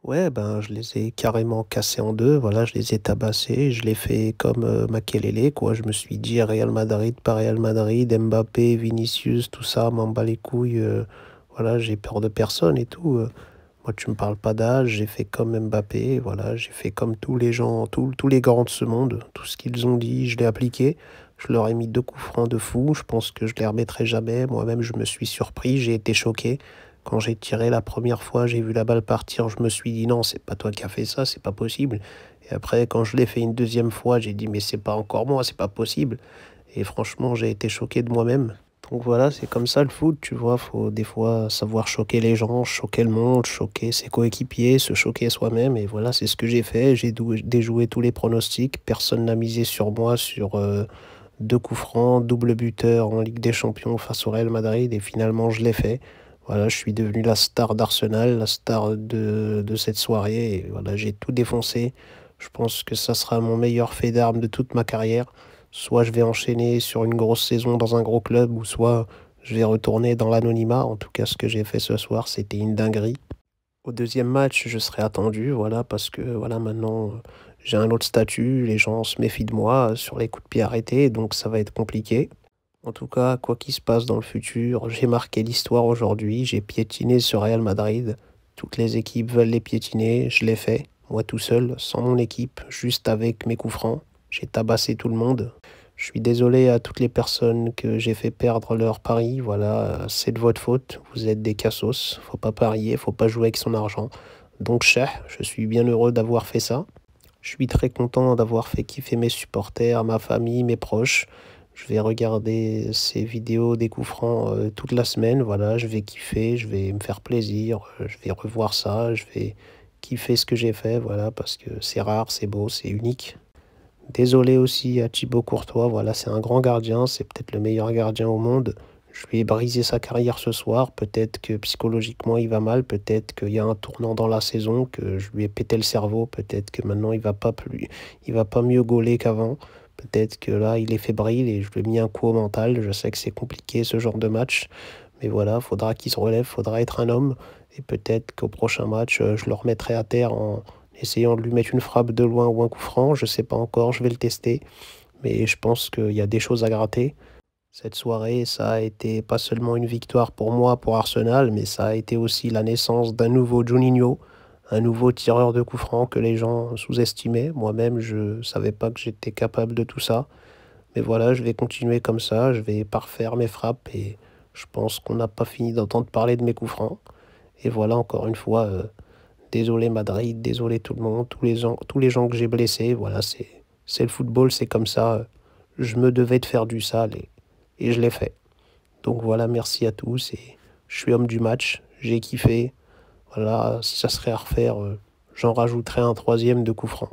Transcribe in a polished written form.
Ouais, ben, je les ai carrément cassés en 2, voilà, je les ai tabassés, je l'ai fait comme, Makelele, quoi. Je me suis dit: «Real Madrid, pas Real Madrid, Mbappé, Vinicius, tout ça, m'en bat les couilles, voilà, j'ai peur de personne et tout, moi, tu me parles pas d'âge», j'ai fait comme Mbappé, voilà, j'ai fait comme tous les gens, tous les grands de ce monde. Tout ce qu'ils ont dit, je l'ai appliqué. Je leur ai mis 2 coups francs de fou, je pense que je les remettrai jamais. Moi-même, je me suis surpris, j'ai été choqué. Quand j'ai tiré la première fois, j'ai vu la balle partir, je me suis dit: «Non, c'est pas toi qui as fait ça, c'est pas possible», et après quand je l'ai fait une deuxième fois, j'ai dit: «Mais c'est pas encore moi, c'est pas possible», et franchement, j'ai été choqué de moi-même. Donc voilà, c'est comme ça le foot, tu vois? Faut des fois savoir choquer les gens, choquer le monde, choquer ses coéquipiers, se choquer soi-même, et voilà, c'est ce que j'ai fait. J'ai déjoué tous les pronostics, personne n'a misé sur moi, sur, 2 coups francs, double buteur en Ligue des Champions face au Real Madrid, et finalement je l'ai fait. Voilà, je suis devenu la star d'Arsenal, la star de cette soirée, et voilà, j'ai tout défoncé. Je pense que ça sera mon meilleur fait d'armes de toute ma carrière. Soit je vais enchaîner sur une grosse saison dans un gros club, ou soit je vais retourner dans l'anonymat. En tout cas, ce que j'ai fait ce soir, c'était une dinguerie. Au deuxième match, je serai attendu, voilà, parce que voilà, maintenant, j'ai un autre statut, les gens se méfient de moi sur les coups de pied arrêtés, donc ça va être compliqué. En tout cas, quoi qu'il se passe dans le futur, j'ai marqué l'histoire aujourd'hui, j'ai piétiné ce Real Madrid. Toutes les équipes veulent les piétiner, je l'ai fait, moi tout seul, sans mon équipe, juste avec mes coups francs. J'ai tabassé tout le monde. Je suis désolé à toutes les personnes que j'ai fait perdre leur pari. Voilà, c'est de votre faute. Vous êtes des cassos. Faut pas parier, faut pas jouer avec son argent. Donc, cher, je suis bien heureux d'avoir fait ça. Je suis très content d'avoir fait kiffer mes supporters, ma famille, mes proches. Je vais regarder ces vidéos des coups francs toute la semaine. Voilà, je vais kiffer, je vais me faire plaisir. Je vais revoir ça, je vais kiffer ce que j'ai fait. Voilà, parce que c'est rare, c'est beau, c'est unique. Désolé aussi à Thibaut Courtois, voilà, c'est un grand gardien, c'est peut-être le meilleur gardien au monde. Je lui ai brisé sa carrière ce soir, peut-être que psychologiquement il va mal, peut-être qu'il y a un tournant dans la saison, que je lui ai pété le cerveau, peut-être que maintenant il va pas mieux gauler qu'avant. Peut-être que là il est fébrile et je lui ai mis un coup au mental. Je sais que c'est compliqué ce genre de match, mais voilà, faudra qu'il se relève, faudra être un homme, et peut-être qu'au prochain match, je le remettrai à terre en essayant de lui mettre une frappe de loin ou un coup franc. Je sais pas encore, je vais le tester, mais je pense qu'il y a des choses à gratter. Cette soirée, ça a été pas seulement une victoire pour moi, pour Arsenal, mais ça a été aussi la naissance d'un nouveau Juninho, un nouveau tireur de coups francs que les gens sous-estimaient. Moi-même, je savais pas que j'étais capable de tout ça. Mais voilà, je vais continuer comme ça, je vais parfaire mes frappes, et je pense qu'on n'a pas fini d'entendre parler de mes coups francs. Et voilà, encore une fois, désolé Madrid, désolé tout le monde, tous les gens que j'ai blessés. Voilà, c'est le football, c'est comme ça. Je me devais de faire du sale, et je l'ai fait. Donc voilà, merci à tous, et je suis homme du match, j'ai kiffé. Voilà, si ça serait à refaire, j'en rajouterai un troisième de coup franc.